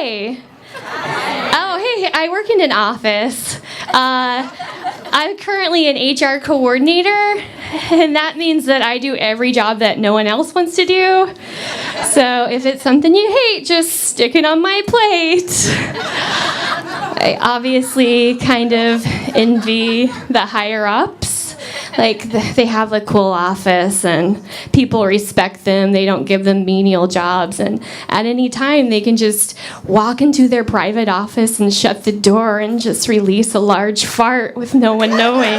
Hi. Oh, hey, I work in an office. I'm currently an HR coordinator, and that means that I do every job that no one else wants to do. So if it's something you hate, just stick it on my plate. I obviously kind of envy the higher-ups. Like, they have a cool office, and people respect them. They don't give them menial jobs. And at any time, they can just walk into their private office and shut the door and just release a large fart with no one knowing.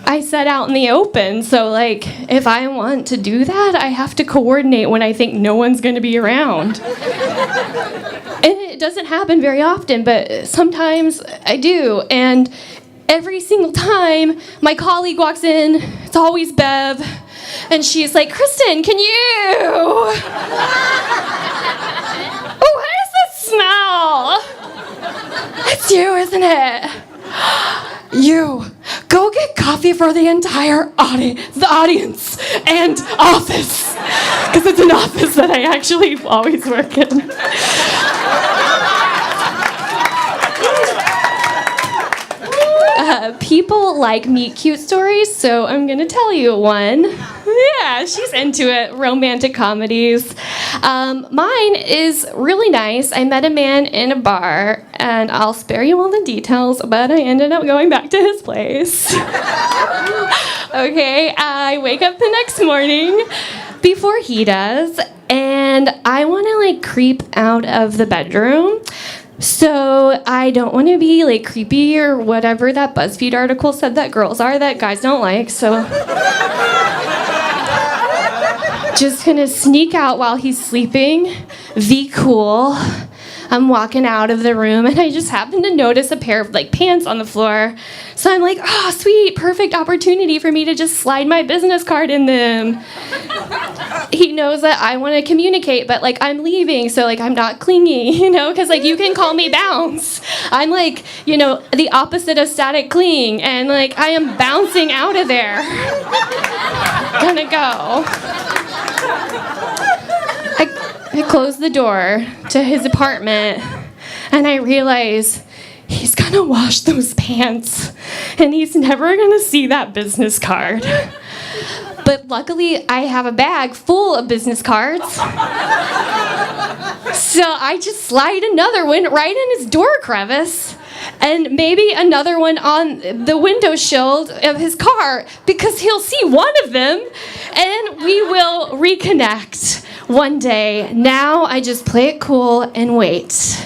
I set out in the open, so, like, if I want to do that, I have to coordinate when I think no one's going to be around. And it doesn't happen very often, but sometimes I do. And every single time my colleague walks in, it's always Bev, and she's like, Kristen, can you? Oh, what is that smell? It's you, isn't it? You, go get coffee for the entire audience and office, because it's an office that I actually always work in. People like meet cute stories, so I'm going to tell you one. Yeah, she's into it, romantic comedies. Mine is really nice. I met a man in a bar, and I'll spare you all the details, but I ended up going back to his place. Okay, I wake up the next morning before he does, and I want to, like, creep out of the bedroom. So I don't want to be, like, creepy or whatever that BuzzFeed article said that girls are that guys don't like, so just gonna sneak out while he's sleeping, be cool. I'm walking out of the room, and I just happen to notice a pair of, like, pants on the floor. So I'm like, oh, sweet, perfect opportunity for me to just slide my business card in them. He knows that I want to communicate, but, like, I'm leaving, so, like, I'm not clingy, you know, because, like, you can call me bounce. I'm, like, you know, the opposite of static cling, and, like, I am bouncing out of there. Gonna go. I close the door to his apartment, and I realize he's gonna wash those pants, and he's never gonna see that business card. But luckily, I have a bag full of business cards. So I just slide another one right in his door crevice, and maybe another one on the window shield of his car, because he'll see one of them, and we will reconnect one day. Now I just play it cool and wait.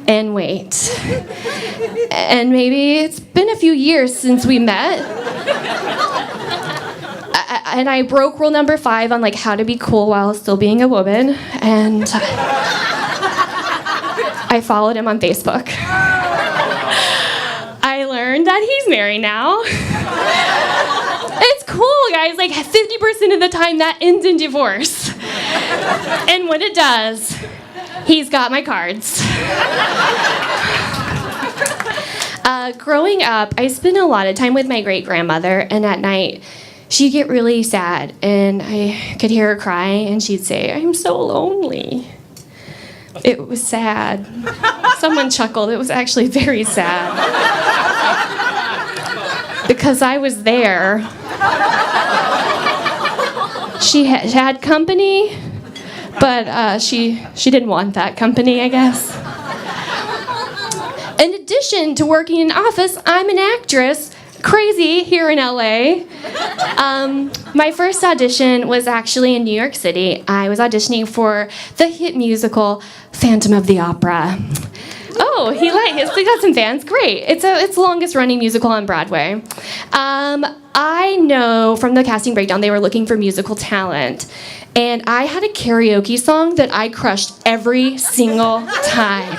And wait. And maybe it's been a few years since we met. And I broke rule number 5 on, like, how to be cool while still being a woman. And I followed him on Facebook. I learned that he's married now. It's cool, guys. Like, 50% of the time that ends in divorce. And when it does, he's got my cards. Growing up, I spent a lot of time with my great-grandmother, and at night, she'd get really sad, and I could hear her cry, and she'd say, I'm so lonely. It was sad. Someone chuckled. It was actually very sad. Because I was there. She had company, but she didn't want that company, I guess. In addition to working in an office, I'm an actress. Crazy here in LA. My first audition was actually in New York City. I was auditioning for the hit musical Phantom of the Opera. Oh, he got some fans. Great. It's the longest running musical on Broadway. I know from the casting breakdown they were looking for musical talent. And I had a karaoke song that I crushed every single time.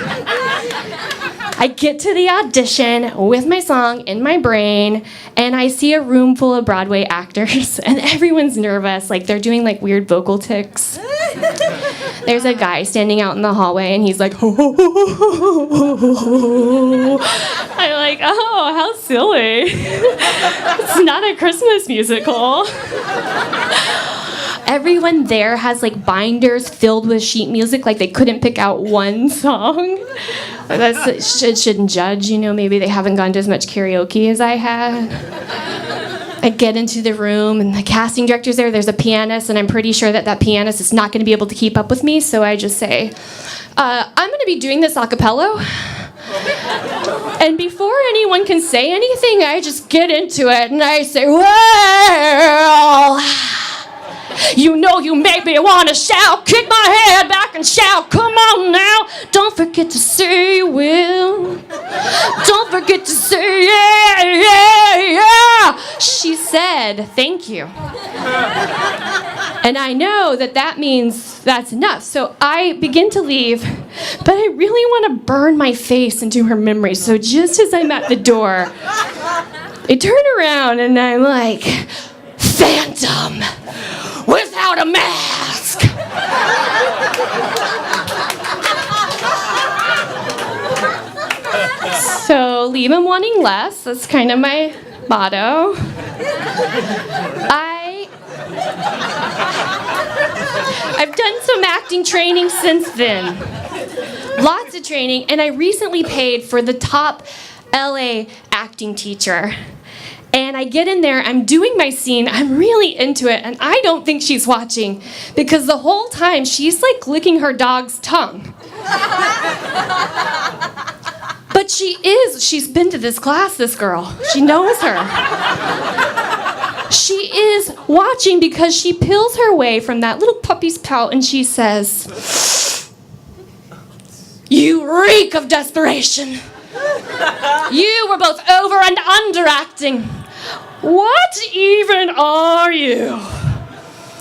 I get to the audition with my song in my brain, and I see a room full of Broadway actors, and everyone's nervous, like they're doing like weird vocal tics. There's a guy standing out in the hallway, and he's like, ho, ho, ho, ho, ho, ho, ho. I'm like, oh, how silly. It's not a Christmas musical. everyone there has like binders filled with sheet music, like they couldn't pick out one song. Shouldn't judge, maybe they haven't gone to as much karaoke as I had. I get into the room and the casting director's there. There's a pianist, and I'm pretty sure that pianist is not going to be able to keep up with me. So I just say, I'm going to be doing this a cappella. And before anyone can say anything, I just get into it and I say, well, you make me want to shout, kick my head back and shout, come on now, don't forget to say you will. Don't forget to say yeah, yeah, yeah. She said, thank you. And I know that means that's enough. So I begin to leave, but I really want to burn my face into her memory. So just as I'm at the door, I turn around and I'm like, Phantom without a mask. So leave him wanting less. That's kind of my motto. I've done some acting training since then. Lots of training, and I recently paid for the top LA acting teacher. And I get in there, I'm doing my scene, I'm really into it, and I don't think she's watching because the whole time she's like licking her dog's tongue. But she's been to this class, this girl. She knows her. She is watching because she peels her way from that little puppy's pout and she says, "You reek of desperation. You were both over and underacting. What even are you?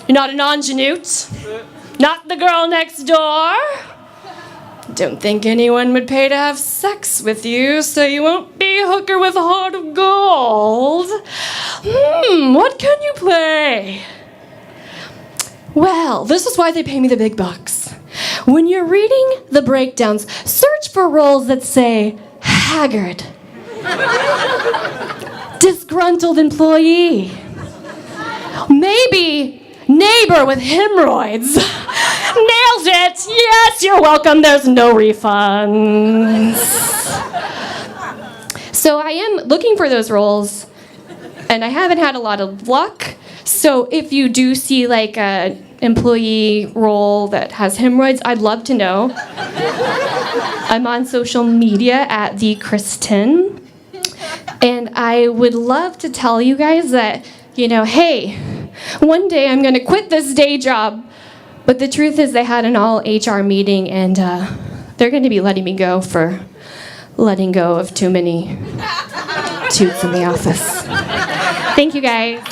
You're not an ingenue? Not the girl next door? Don't think anyone would pay to have sex with you, so you won't be a hooker with a heart of gold. What can you play? Well, this is why they pay me the big bucks. When you're reading the breakdowns, search for roles that say haggard, disgruntled employee, maybe neighbor with hemorrhoids. Nailed it! Yes, you're welcome. There's no refunds. So I am looking for those roles, and I haven't had a lot of luck. So if you do see like a employee role that has hemorrhoids, I'd love to know. I'm on social media at the Kristen, and I would love to tell you guys that, hey, one day I'm going to quit this day job. But the truth is they had an all HR meeting, and they're going to be letting me go for letting go of too many toots in the office. Thank you, guys.